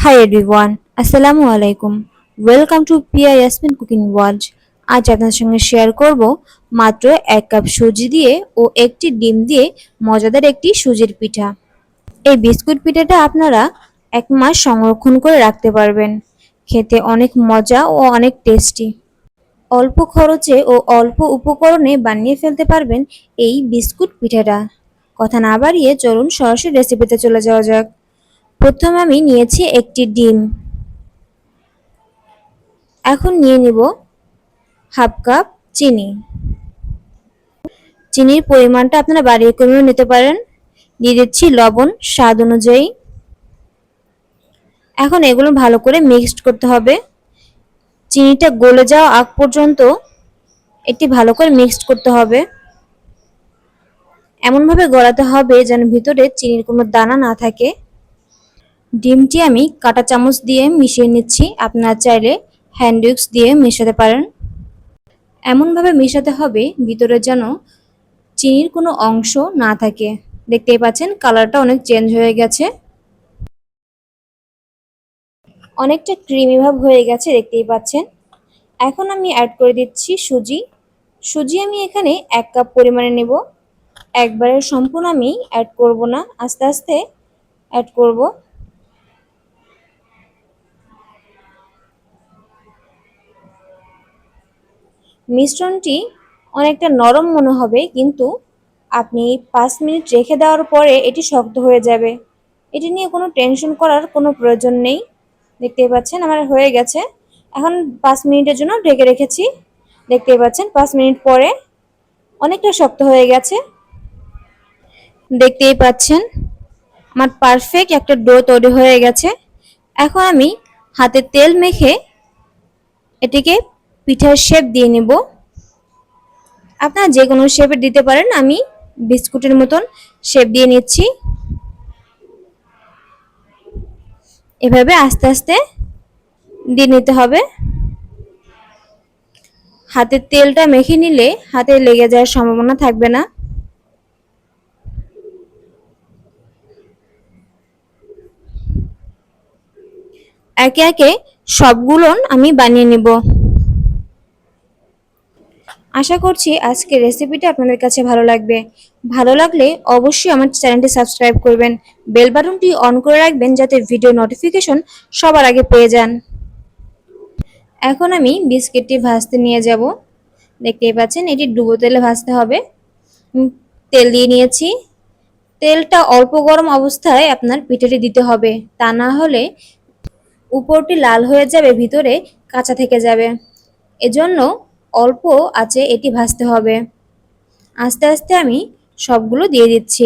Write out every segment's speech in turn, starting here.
Hi everyone, Assalamu alaikum. Welcome to Pia Yasmin Cooking World. আজ আপনাদের সঙ্গে share করব মাত্র 1 কাপ সুজি দিয়ে ও একটি ডিম দিয়ে মজাদার একটি সুজির পিঠা। এই বিস্কুট পিঠাটা আপনারা 1 মাস সংরক্ষণ করে রাখতে পারবেন। খেতে অনেক মজা ও অনেক টেস্টি। অল্প খরচে ও অল্প উপকরণে বানিয়ে ফেলতে পারবেন এই বিস্কুট পিঠাটা। কথা না বাড়িয়ে চলুন সরাসরি রেসিপিতে চলে যাওয়া যাক। প্রথমে আমি নিয়েছি একটি ডিম। এখন নিয়ে নিব 1/2 কাপ চিনি। চিনির পরিমাণটা আপনারা বাড়িয়ে কমিয়ে নিতে পারেন। দিয়ে দিচ্ছি লবণ স্বাদ অনুযায়ী। এখন এগুলো ভালো করে মিক্সড করতে হবে। চিনিটা গলে যাওয়া আগ পর্যন্ত এটি ভালো করে মিক্সড করতে হবে। এমনভাবে গলাতে হবে যেন ভিতরে চিনির কোনো দানা না থাকে। ডিমটি আমি কাঁটা চামচ দিয়ে মিশিয়ে নিচ্ছি। আপনারা চাইলে হ্যান্ড উইক্স দিয়ে মেশাতে পারেন। এমনভাবে মেশাতে হবে ভিতরে যেন চিনির কোনো অংশ না থাকে। দেখতেই পাচ্ছেন কালারটা অনেক চেঞ্জ হয়ে গেছে, অনেকটা ক্রিমি ভাব হয়ে গেছে দেখতেই পাচ্ছেন। এখন আমি অ্যাড করে দিচ্ছি সুজি। সুজি আমি এখানে 1 কাপ পরিমাণে নেব। একবারে সম্পূর্ণ আমি অ্যাড করব না, আস্তে আস্তে অ্যাড করব। মিশ্রণটি অনেকটা নরম মনে হবে, কিন্তু আপনি 5 মিনিট রেখে দেওয়ার পরে এটি শক্ত হয়ে যাবে। এটি নিয়ে কোনো টেনশন করার কোনো প্রয়োজন নেই। দেখতেই পাচ্ছেন আমার হয়ে গেছে। এখন 5 মিনিটের জন্য ঢেকে রেখেছি। দেখতেই পাচ্ছেন 5 মিনিট পরে অনেকটা শক্ত হয়ে গেছে। দেখতেই পাচ্ছেন আমার পারফেক্ট একটা ডো তৈরি হয়ে গেছে। এখন আমি হাতে তেল মেখে এটিকে পিঠার শেপ দিয়ে নেব। আপনারা যে কোনো শেপে দিতে পারেন, আমি বিস্কুটের মতন শেপ দিয়ে নিচ্ছি। এভাবে আস্তে আস্তে দিয়ে নিতে হবে। হাতে তেলটা মেখে নিলে হাতে লেগে যাওয়ার সম্ভাবনা থাকবে না। একে একে সবগুলো আমি বানিয়ে নিব। আশা করছি আজকের রেসিপিটা আপনাদের কাছে ভালো লাগবে। ভালো লাগলে অবশ্যই আমার চ্যানেলটি সাবস্ক্রাইব করবেন, বেল বাটনটি অন করে রাখবেন যাতে ভিডিও নোটিফিকেশন সবার আগে পেয়ে যান। এখন আমি বিস্কিটটি ভাজতে নিয়ে যাব। দেখতেই পাচ্ছেন এটি ডুবো তেলে ভাজতে হবে। তেল দিয়ে নিয়েছি। তেলটা অল্প গরম অবস্থায় আপনার পিঠাটি দিতে হবে, তা না হলে উপরটি লাল হয়ে যাবে, ভিতরে কাঁচা থেকে যাবে। এজন্য অল্প আঁচে এটি ভাজতে হবে। আস্তে আস্তে আমি সবগুলো দিয়ে দিচ্ছি।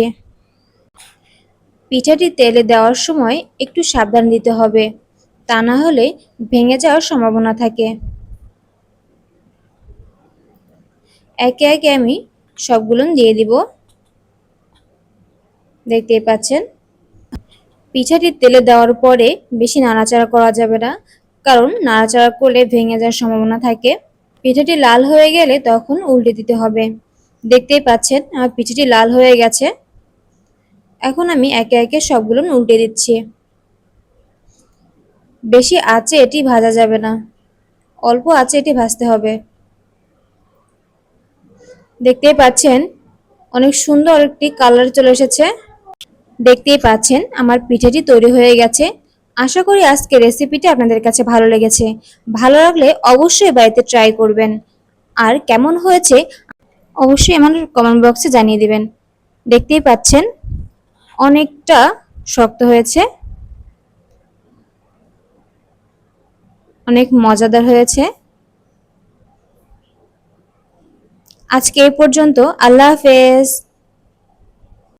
পিঠাটি তেলে দেওয়ার সময় একটু সাবধান দিতে হবে, তা না হলে ভেঙে যাওয়ার সম্ভাবনা থাকে। একে একে আমি সবগুলো দিয়ে দিব। দেখতেই পাচ্ছেন পিঠাটি তেলে দেওয়ার পরে বেশি নাড়াচাড়া করা যাবে না, কারণ নাড়াচাড়া করলে ভেঙে যাওয়ার সম্ভাবনা থাকে। পিঠাটি লাল হয়ে গেলে তখন উল্টে দিতে হবে। দেখতেই পাচ্ছেন আমার পিঠাটি লাল হয়ে গেছে। এখন আমি একে একে সবগুলো উল্টে দিচ্ছি। বেশি আঁচে এটি ভাজা যাবে না, অল্প আঁচে এটি ভাজতে হবে। দেখতেই পাচ্ছেন অনেক সুন্দর একটি কালার চলে এসেছে। দেখতেই পাচ্ছেন আমার পিঠাটি তৈরি হয়ে গেছে। আশা করি আজকের রেসিপিটি আপনাদের কাছে ভালো লেগেছে। ভালো লাগলে অবশ্যই বাড়িতে ট্রাই করবেন। আর কেমন হয়েছে অবশ্যই আমার কমেন্ট বক্সে জানিয়ে দিবেন। দেখতেই পাচ্ছেন অনেকটা শক্ত হয়েছে, অনেক মজাদার হয়েছে। আজকে এই পর্যন্ত। আল্লাহ হাফেজ।